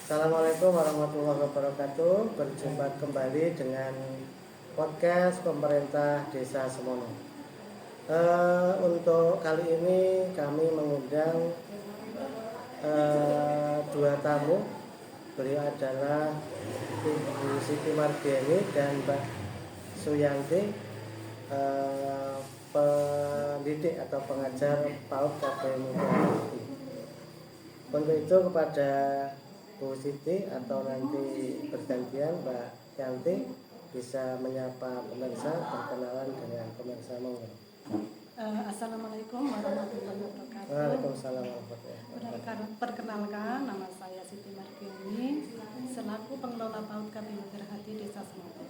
Assalamualaikum warahmatullahi wabarakatuh. Berjumpa kembali dengan podcast pemerintah Desa Semono. Untuk kali ini kami mengundang dua tamu. Beliau adalah Ibu Siti Mardiani dan Mbak Suyanti, pendidik atau pengajar PAUD KPM Mulyadi. Untuk itu kepada Bu Siti atau nanti bergantian Mbak Yanti bisa menyapa pemirsa, berkenalan dengan pemirsa monggo. Assalamualaikum warahmatullahi wabarakatuh. Waalaikumsalam warahmatullahi wabarakatuh. Perkenalkan, nama saya Siti Mardiani selaku pengelola PAUD KPM Mulyadi Desa Semono.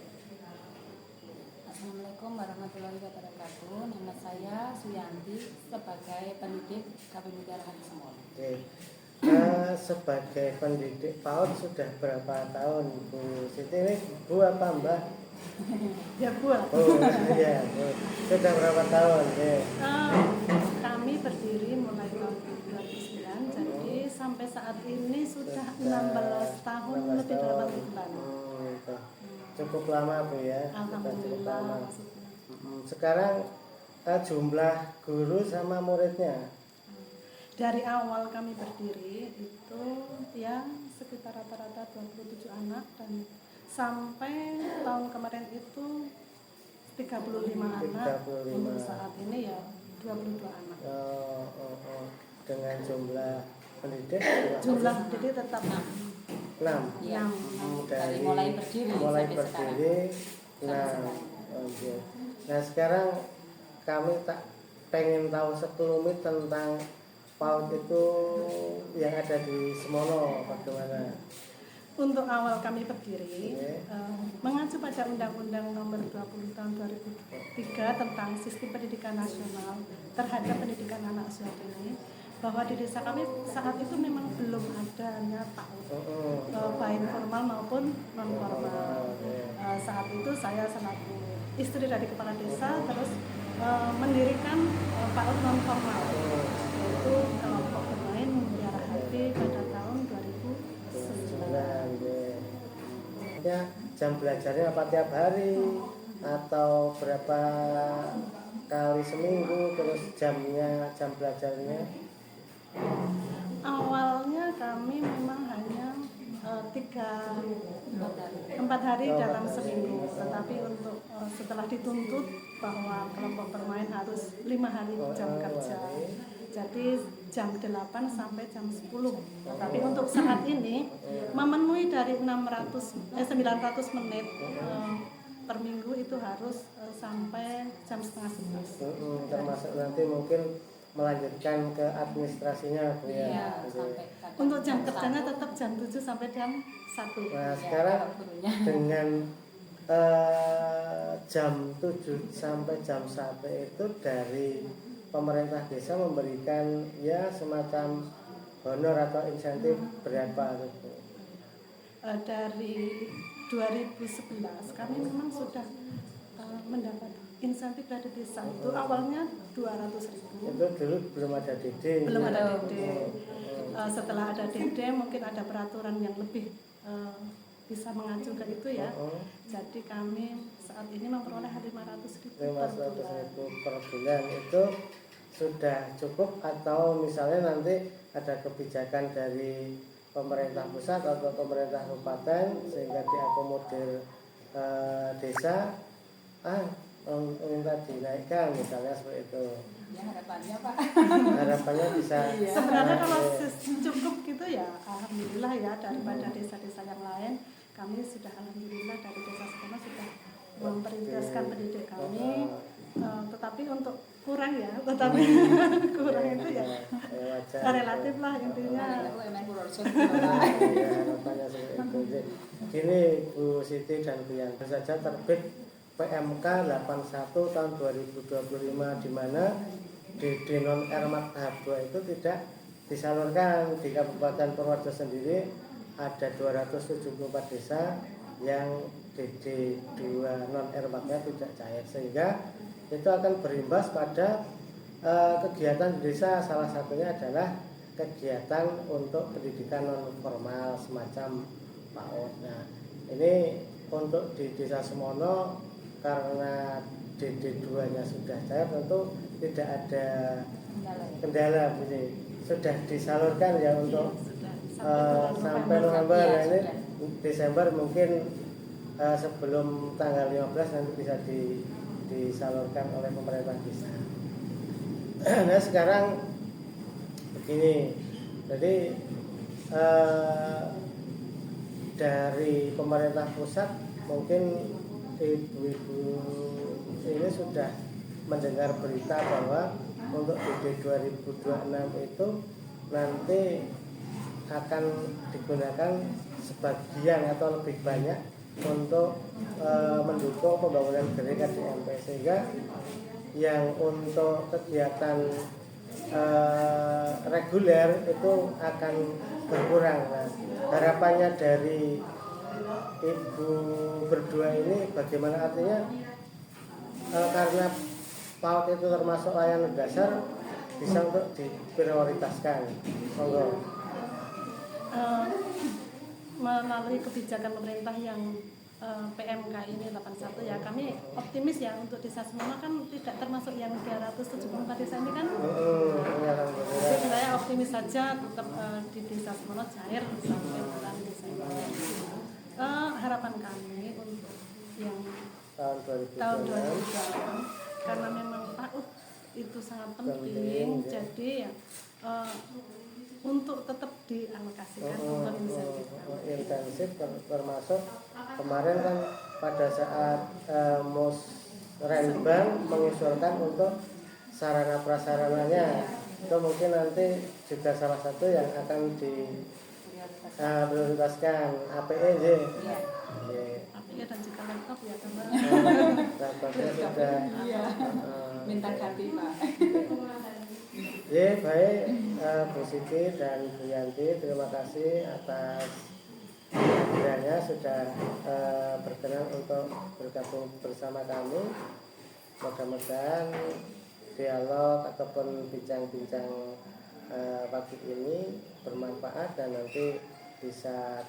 Assalamualaikum warahmatullahi wabarakatuh. Nama saya Suyanti sebagai pendidik KPM Mulyadi Semono. Oke. Sebagai pendidik PAUD sudah berapa tahun Bu Siti ini? Bu apa Mbak? Ya Bu. Oh iya Bu. Sudah berapa tahun? Kami berdiri mulai tahun 2009, jadi sampai saat ini sudah 16 tahun lebih 8 bulan. Cukup lama Bu ya. Alhamdulillah. Sekarang jumlah guru sama muridnya? Dari awal kami berdiri itu ya sekitar rata-rata 27 anak dan sampai tahun kemarin itu 35 anak. Untuk saat ini ya 22 anak. Dengan jumlah pendidik? Jumlah pendidik tetap 6. Ya. Dari mulai berdiri Nah, nah sekarang kami tak pengen tahu sekelumit tentang PAUD itu yang ada di Semono bagaimana? Untuk awal kami berdiri, mengacu pada Undang-Undang Nomor 20 Tahun 2003 tentang Sistem Pendidikan Nasional terhadap pendidikan anak usia dini, bahwa di desa kami saat itu memang belum adanya PAUD, baik formal maupun non formal. Saat itu saya selaku istri dari kepala desa terus mendirikan PAUD non formal, yaitu kelompok bermain Mutiara Hati pada tahun 2009. Ya, jam belajarnya apa tiap hari atau berapa kali seminggu, terus jam belajarnya? Awalnya kami memang hanya 4 hari dalam seminggu, tetapi untuk setelah dituntut bahwa kelompok bermain harus 5 hari jam kerja, jadi jam 8 sampai jam 10. Tetapi untuk saat ini memenuhi dari 900 menit per minggu itu harus sampai jam setengah 11. Termasuk nanti mungkin melanjutkan ke administrasinya Bu ya. Iya, sampai untuk jam kerjanya tetap jam 7 sampai jam 1. Nah sekarang dengan jam 7 sampai jam 1 itu dari pemerintah desa memberikan ya semacam honor atau insentif berapa gitu? Dari 2011 kami memang sudah mendapat insentif dari desa. Itu awalnya 200.000. Itu dulu belum ada DD. Belum ada DD. Setelah ada DD mungkin ada peraturan yang lebih bisa mengacu ke itu ya. Jadi kami saat ini memperoleh 500.000 per bulan. Itu sudah cukup atau misalnya nanti ada kebijakan dari pemerintah pusat atau pemerintah kabupaten sehingga diakomodir desa minta dinaikkan misalnya seperti itu. Ya harapannya Pak. Harapannya bisa. Sebenarnya kalau cukup gitu ya alhamdulillah ya, daripada desa-desa yang lain kami sudah alhamdulillah dari desa Semono sudah memprioritaskan pendidik kami. Tetapi untuk kurang ya, kurang itu ya relatif lah intinya. Harapannya seperti itu. Gini Bu Siti dan Bu Yanti, saja terbit PMK 81 tahun 2025 di mana DD non RMAT tahap 2 itu tidak disalurkan. Di Kabupaten Purworejo sendiri ada 274 desa yang DD 2 non RMAT-nya tidak cair, sehingga itu akan berimbas pada kegiatan di desa. Salah satunya adalah kegiatan untuk pendidikan non formal semacam PAUD. Nah, ini untuk di Desa Semono karena DD2-nya sudah cair, tentu tidak ada kendala, sudah disalurkan ya untuk sampai November. Ya, ini Desember mungkin sebelum tanggal 15 nanti bisa disalurkan oleh pemerintah desa. Nah sekarang begini, jadi dari pemerintah pusat mungkin ibu-ibu ini sudah mendengar berita bahwa untuk DD 2026 itu nanti akan digunakan sebagian atau lebih banyak untuk mendukung pembangunan gereja DMP, sehingga yang untuk kegiatan reguler itu akan berkurang. Nah, harapannya dari ibu berdua ini bagaimana, artinya karena PAUD itu termasuk layanan dasar, bisa untuk diprioritaskan. Melalui kebijakan pemerintah yang PMK ini 81 ya, kami optimis ya untuk Desa Semono kan tidak termasuk yang 274 desa ini kan. Jadi saya optimis saja tetap di Desa Semono cair sampai bulan Desember. Harapan kami untuk yang tahun 2020 karena memang PAUD itu sangat penting, jadi ya untuk tetap dialokasikan untuk intensif, termasuk kemarin kan pada saat Musrenbang mengusulkan untuk sarana prasarananya, itu mungkin nanti juga salah satu yang akan diprioritaskan APE. APE dan juga laptop ya teman. Laptopnya sudah minta ganti Pak. Ya baik, Bu Siti dan Bu Yanti, terima kasih atas kehadirannya, sudah berkenan untuk bergabung bersama kami. Mudah-mudahan dialog ataupun bincang-bincang pagi ini bermanfaat dan nanti bisa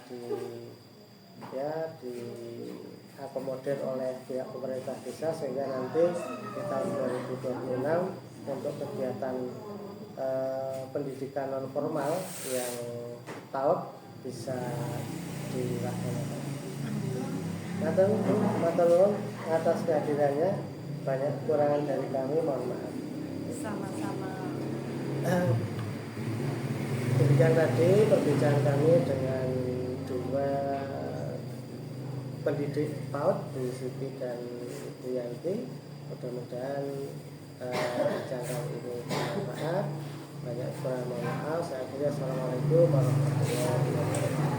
diakomodir oleh pihak pemerintah desa, sehingga nanti di tahun 2026 untuk kegiatan pendidikan non formal yang PAUD bisa dilaksanakan. Matur nuwun atas kehadirannya, banyak kekurangan dari kami, mohon maaf. Sama-sama. Demikian tadi perbincangan kami dengan dua pendidik PAUD, Bu Siti dan Bu Yanti. Mudah-mudahan bincang ini bermanfaat. Banyak kurang, mohon maaf. Saya kira assalamualaikum warahmatullahi wabarakatuh.